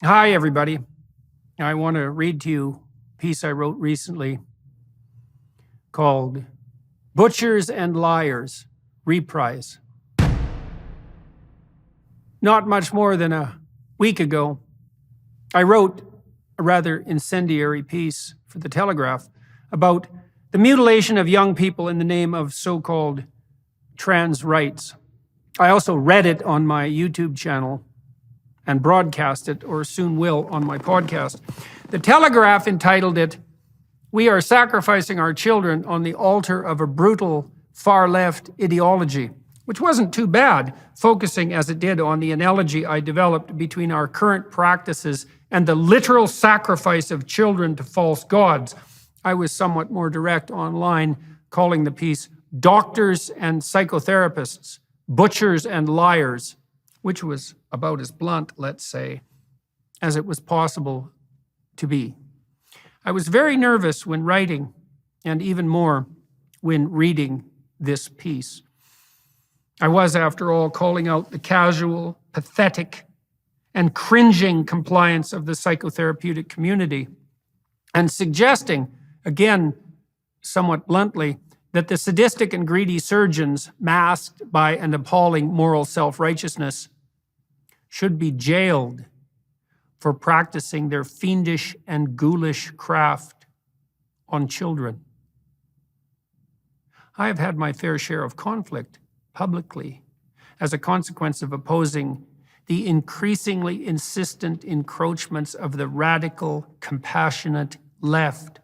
Hi, everybody. I want to read to you a piece I wrote recently called Butchers and Liars, Reprise. Not much more than a week ago, I wrote a rather incendiary piece for the Telegraph about the mutilation of young people in the name of so-called trans rights. I also read it on my YouTube channel and broadcast it, or soon will, on my podcast. The Telegraph entitled it, "We are sacrificing our children on the altar of a brutal far-left ideology," which wasn't too bad, focusing as it did on the analogy I developed between our current practices and the literal sacrifice of children to false gods. I was somewhat more direct online, calling the piece Doctors and Psychotherapists, Butchers and Liars, which was about as blunt, let's say, as it was possible to be. I was very nervous when writing, and even more when reading this piece. I was, after all, calling out the casual, pathetic, and cringing compliance of the psychotherapeutic community, and suggesting, again, somewhat bluntly, that the sadistic and greedy surgeons, masked by an appalling moral self-righteousness, should be jailed for practicing their fiendish and ghoulish craft on children. I have had my fair share of conflict publicly as a consequence of opposing the increasingly insistent encroachments of the radical, compassionate left.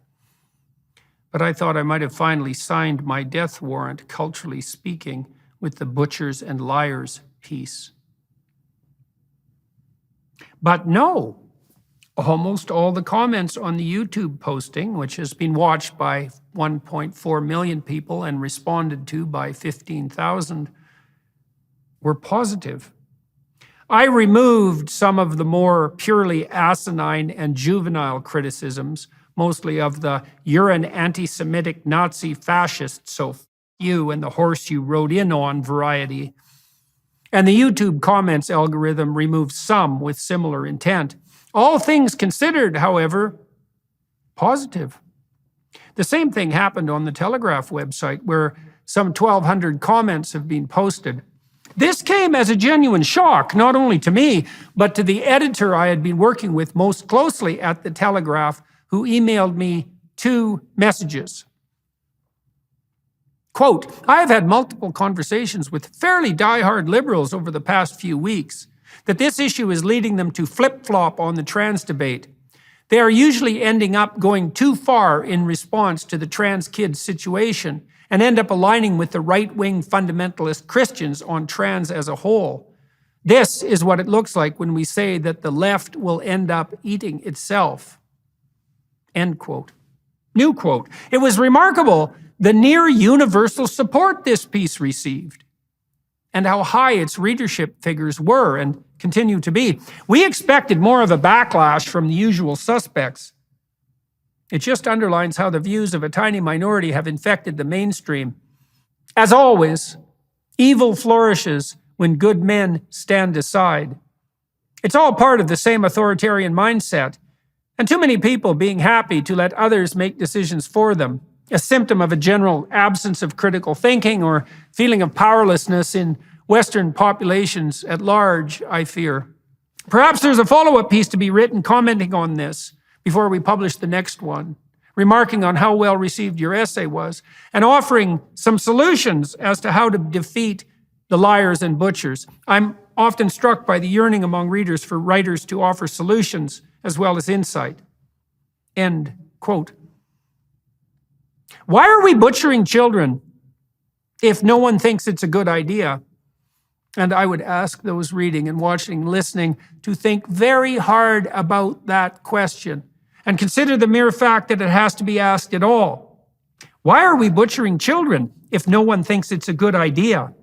But I thought I might have finally signed my death warrant, culturally speaking, with the Butchers and Liars piece. But no, almost all the comments on the YouTube posting, which has been watched by 1.4 million people and responded to by 15,000, were positive. I removed some of the more purely asinine and juvenile criticisms, mostly of the "you're an anti-Semitic Nazi fascist, so f you and the horse you rode in on" variety. And the YouTube comments algorithm removed some with similar intent. All things considered, however, positive. The same thing happened on the Telegraph website, where some 1,200 comments have been posted. This came as a genuine shock, not only to me, but to the editor I had been working with most closely at the Telegraph, who emailed me 2 messages. Quote, "I have had multiple conversations with fairly diehard liberals over the past few weeks that this issue is leading them to flip-flop on the trans debate. They are usually ending up going too far in response to the trans kids' situation and end up aligning with the right-wing fundamentalist Christians on trans as a whole. This is what it looks like when we say that the left will end up eating itself." End quote. New quote. It was remarkable the near universal support this piece received, and how high its readership figures were and continue to be. We expected more of a backlash from the usual suspects. It just underlines how the views of a tiny minority have infected the mainstream. As always, evil flourishes when good men stand aside. It's all part of the same authoritarian mindset, and too many people being happy to let others make decisions for them, a symptom of a general absence of critical thinking or feeling of powerlessness in Western populations at large, I fear. Perhaps there's a follow-up piece to be written commenting on this before we publish the next one, remarking on how well received your essay was, and offering some solutions as to how to defeat the liars and butchers. I'm often struck by the yearning among readers for writers to offer solutions as well as insight. End quote. Why are we butchering children if no one thinks it's a good idea? And I would ask those reading and watching, listening, to think very hard about that question and consider the mere fact that it has to be asked at all. Why are we butchering children if no one thinks it's a good idea?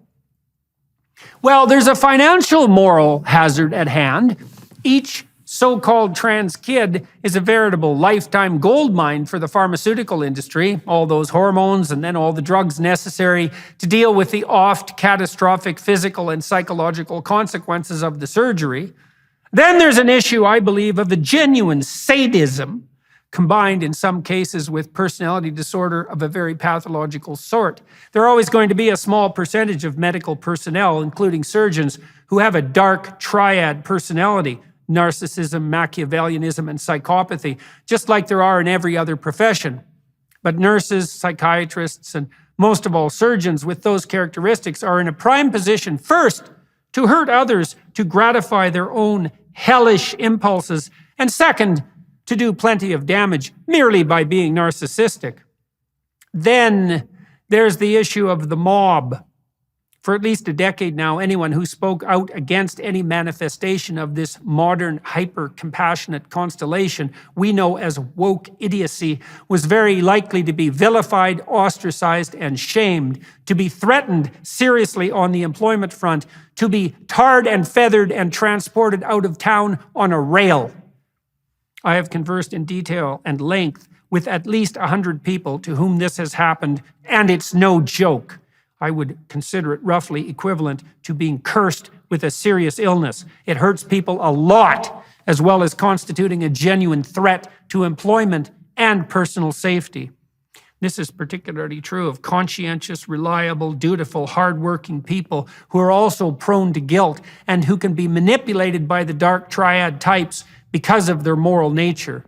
Well, there's a financial moral hazard at hand. Each so-called trans kid is a veritable lifetime gold mine for the pharmaceutical industry, all those hormones and then all the drugs necessary to deal with the oft catastrophic physical and psychological consequences of the surgery. Then there's an issue, I believe, of a genuine sadism, combined in some cases with personality disorder of a very pathological sort. There are always going to be a small percentage of medical personnel, including surgeons, who have a dark triad personality: narcissism, Machiavellianism, and psychopathy, just like there are in every other profession. But nurses, psychiatrists, and most of all surgeons with those characteristics are in a prime position, first, to hurt others to gratify their own hellish impulses, and second, to do plenty of damage merely by being narcissistic. Then there's the issue of the mob. For at least a decade now, anyone who spoke out against any manifestation of this modern, hyper-compassionate constellation we know as woke idiocy was very likely to be vilified, ostracized, and shamed, to be threatened seriously on the employment front, to be tarred and feathered and transported out of town on a rail. I have conversed in detail and length with at least 100 people to whom this has happened, and it's no joke. I would consider it roughly equivalent to being cursed with a serious illness. It hurts people a lot, as well as constituting a genuine threat to employment and personal safety. This is particularly true of conscientious, reliable, dutiful, hardworking people who are also prone to guilt and who can be manipulated by the dark triad types because of their moral nature.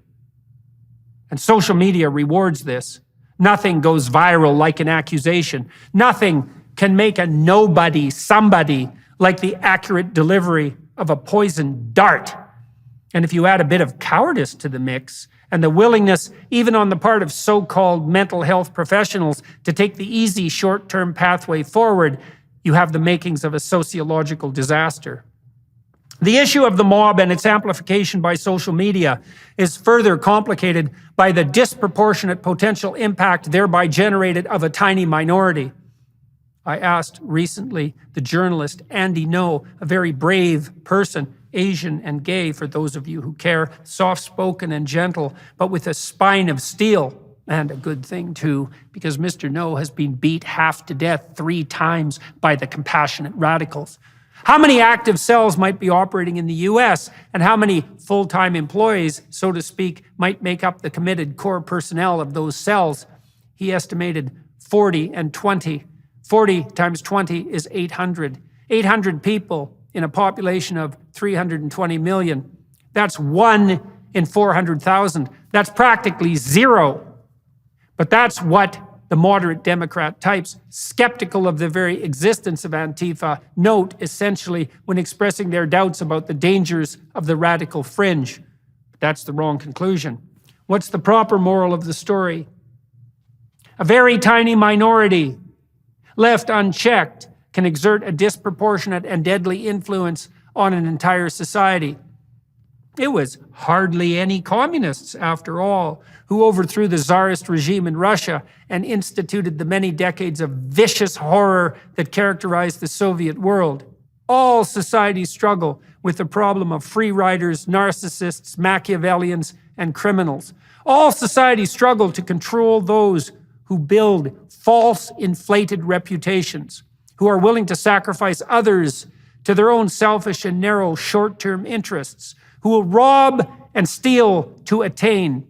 And social media rewards this. Nothing goes viral like an accusation. Nothing can make a nobody somebody like the accurate delivery of a poisoned dart. And if you add a bit of cowardice to the mix, and the willingness, even on the part of so-called mental health professionals, to take the easy short-term pathway forward, you have the makings of a sociological disaster. The issue of the mob and its amplification by social media is further complicated by the disproportionate potential impact thereby generated of a tiny minority. I asked recently the journalist Andy No, a very brave person, Asian and gay for those of you who care, soft-spoken and gentle, but with a spine of steel, and a good thing too, because Mr. No has been beat half to death 3 times by the compassionate radicals. How many active cells might be operating in the US, and how many full-time employees, so to speak, might make up the committed core personnel of those cells? He estimated 40 and 20. 40 times 20 is 800. 800 people in a population of 320 million. That's 1 in 400,000. That's practically 0. But that's what the moderate Democrat types, skeptical of the very existence of Antifa, note essentially when expressing their doubts about the dangers of the radical fringe. But that's the wrong conclusion. What's the proper moral of the story? A very tiny minority, left unchecked, can exert a disproportionate and deadly influence on an entire society. It was hardly any communists, after all, who overthrew the Tsarist regime in Russia and instituted the many decades of vicious horror that characterized the Soviet world. All societies struggle with the problem of free riders, narcissists, Machiavellians, and criminals. All societies struggle to control those who build false, inflated reputations, who are willing to sacrifice others to their own selfish and narrow short-term interests, who will rob and steal to attain,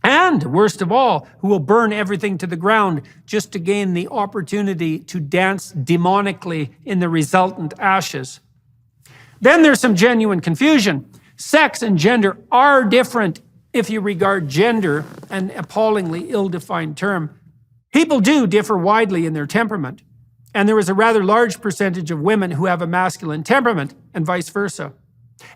and, worst of all, who will burn everything to the ground just to gain the opportunity to dance demonically in the resultant ashes. Then there's some genuine confusion. Sex and gender are different if you regard gender, an appallingly ill-defined term. People do differ widely in their temperament, and there is a rather large percentage of women who have a masculine temperament, and vice versa.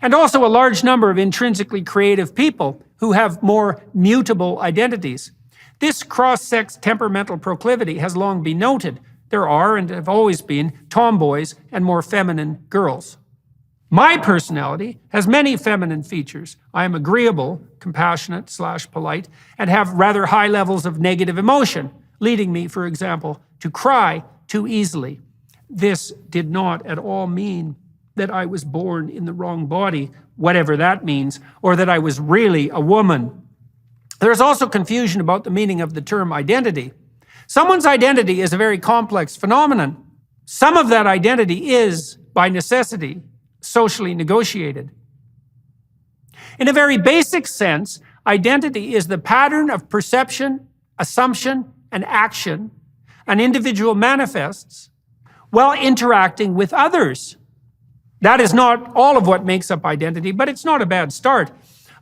And also a large number of intrinsically creative people who have more mutable identities. This cross-sex temperamental proclivity has long been noted. There are, and have always been, tomboys and more feminine girls. My personality has many feminine features. I am agreeable, compassionate / polite, and have rather high levels of negative emotion, leading me, for example, to cry too easily. This did not at all mean that I was born in the wrong body, whatever that means, or that I was really a woman. There's also confusion about the meaning of the term identity. Someone's identity is a very complex phenomenon. Some of that identity is, by necessity, socially negotiated. In a very basic sense, identity is the pattern of perception, assumption, and action an individual manifests while interacting with others. That is not all of what makes up identity, but it's not a bad start.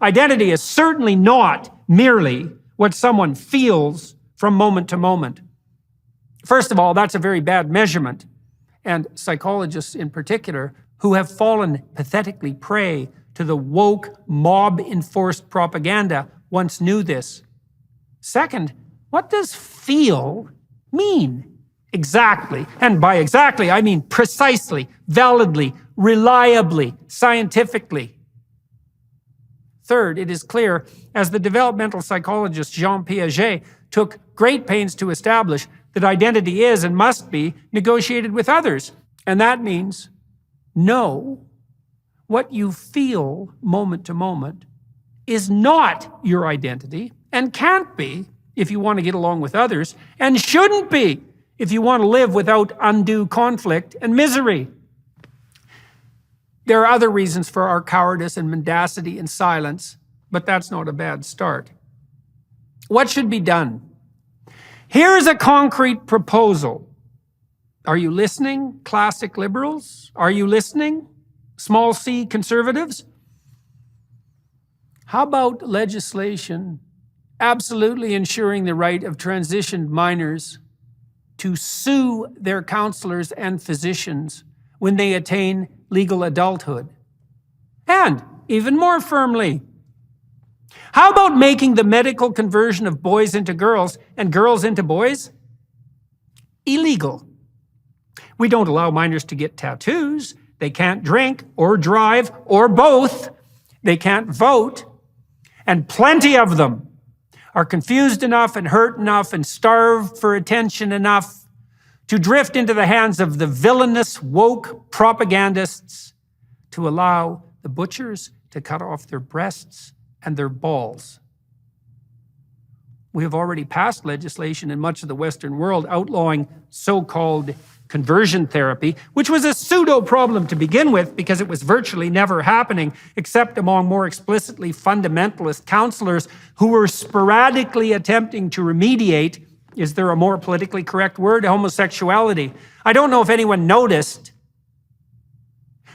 Identity is certainly not merely what someone feels from moment to moment. First of all, that's a very bad measurement, and psychologists in particular, who have fallen pathetically prey to the woke, mob-enforced propaganda, once knew this. Second, what does feel mean? Exactly, and by exactly, I mean precisely, validly, reliably, scientifically. Third, it is clear, as the developmental psychologist Jean Piaget took great pains to establish, that identity is and must be negotiated with others. And that means know what you feel moment to moment is not your identity and can't be if you want to get along with others, and shouldn't be if you want to live without undue conflict and misery. There are other reasons for our cowardice and mendacity and silence, but that's not a bad start. What should be done? Here's a concrete proposal. Are you listening, classic liberals? Are you listening, small c conservatives? How about legislation absolutely ensuring the right of transitioned minors to sue their counselors and physicians when they attain legal adulthood? And even more firmly, how about making the medical conversion of boys into girls and girls into boys illegal? We don't allow minors to get tattoos. They can't drink or drive or both. They can't vote. And plenty of them are confused enough and hurt enough and starved for attention enough to drift into the hands of the villainous woke propagandists to allow the butchers to cut off their breasts and their balls. We have already passed legislation in much of the Western world outlawing so-called conversion therapy, which was a pseudo-problem to begin with because it was virtually never happening except among more explicitly fundamentalist counselors who were sporadically attempting to remediate, is there a more politically correct word, homosexuality. I don't know if anyone noticed,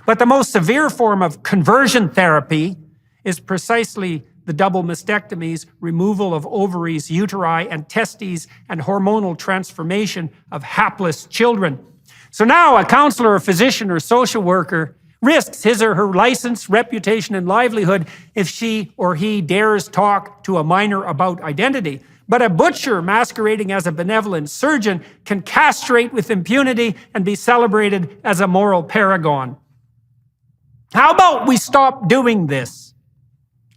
but the most severe form of conversion therapy is precisely the double mastectomies, removal of ovaries, uteri, and testes, and hormonal transformation of hapless children. So now a counselor, a physician, or social worker risks his or her license, reputation, and livelihood if she or he dares talk to a minor about identity. But a butcher masquerading as a benevolent surgeon can castrate with impunity and be celebrated as a moral paragon. How about we stop doing this?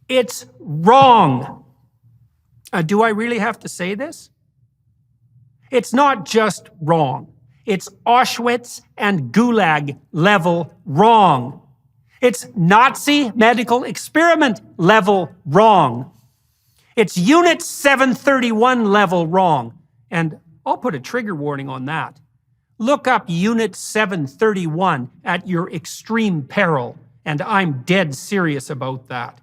It's wrong. Do I really have to say this? It's not just wrong. It's Auschwitz and Gulag level wrong. It's Nazi medical experiment level wrong. It's Unit 731 level wrong. And I'll put a trigger warning on that. Look up Unit 731 at your extreme peril, and I'm dead serious about that.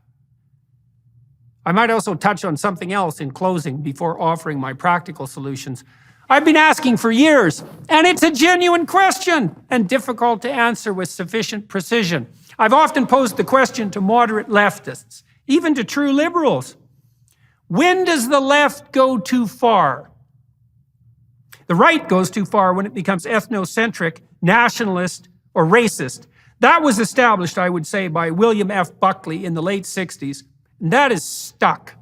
I might also touch on something else in closing before offering my practical solutions. I've been asking for years, and it's a genuine question and difficult to answer with sufficient precision. I've often posed the question to moderate leftists, even to true liberals. When does the left go too far? The right goes too far when it becomes ethnocentric, nationalist, or racist. That was established, I would say, by William F. Buckley in the late 60s. And that is stuck.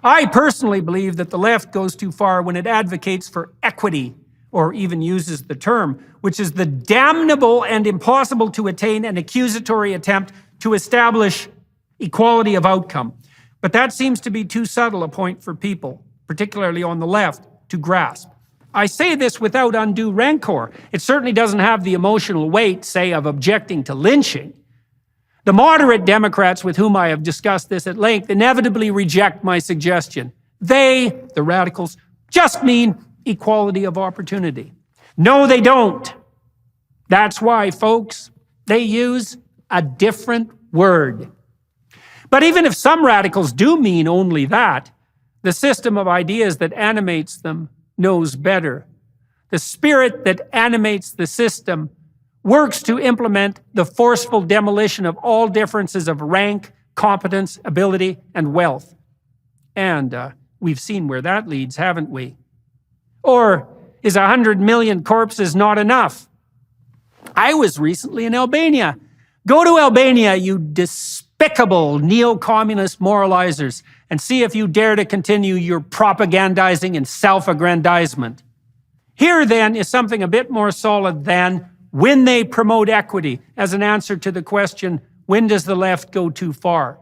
I personally believe that the left goes too far when it advocates for equity, or even uses the term, which is the damnable and impossible to attain and accusatory attempt to establish equality of outcome. But that seems to be too subtle a point for people, particularly on the left, to grasp. I say this without undue rancor. It certainly doesn't have the emotional weight, say, of objecting to lynching. The moderate Democrats with whom I have discussed this at length inevitably reject my suggestion. They, the radicals, just mean equality of opportunity. No, they don't. That's why, folks, they use a different word. But even if some radicals do mean only that, the system of ideas that animates them knows better. The spirit that animates the system works to implement the forceful demolition of all differences of rank, competence, ability, and wealth. And we've seen where that leads, haven't we? Or is 100 million corpses not enough? I was recently in Albania. Go to Albania, you despicable neo-communist moralizers, and see if you dare to continue your propagandizing and self-aggrandizement. Here, then, is something a bit more solid than when they promote equity as an answer to the question, when does the left go too far?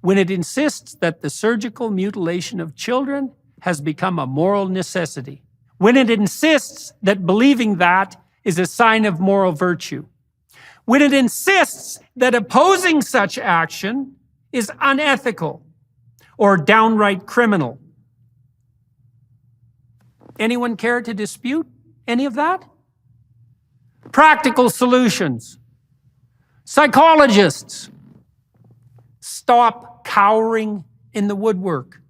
When it insists that the surgical mutilation of children has become a moral necessity. When it insists that believing that is a sign of moral virtue. When it insists that opposing such action is unethical or downright criminal. Anyone care to dispute any of that? Practical solutions. Psychologists, stop cowering in the woodwork.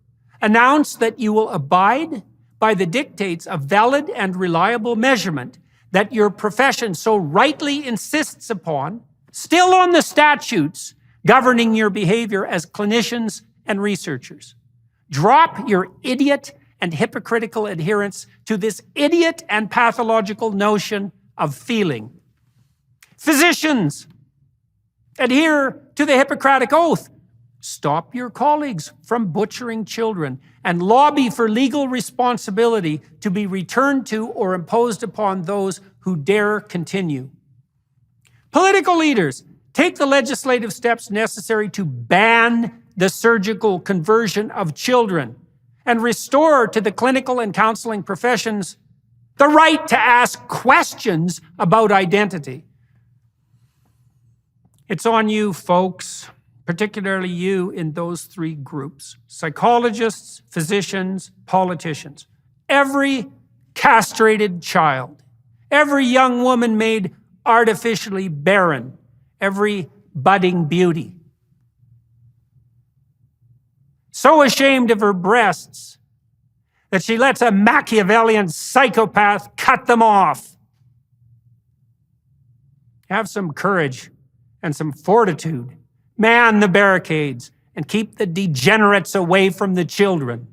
Announce that you will abide by the dictates of valid and reliable measurement that your profession so rightly insists upon, still on the statutes governing your behavior as clinicians and researchers. Drop your idiot and hypocritical adherence to this idiot and pathological notion of feeling. Physicians, adhere to the Hippocratic Oath. Stop your colleagues from butchering children and lobby for legal responsibility to be returned to or imposed upon those who dare continue. Political leaders, take the legislative steps necessary to ban the surgical conversion of children and restore to the clinical and counseling professions the right to ask questions about identity. It's on you, folks, particularly you in those three groups: psychologists, physicians, politicians. Every castrated child, every young woman made artificially barren, every budding beauty, so ashamed of her breasts that she lets a Machiavellian psychopath cut them off. Have some courage and some fortitude. Man the barricades and keep the degenerates away from the children.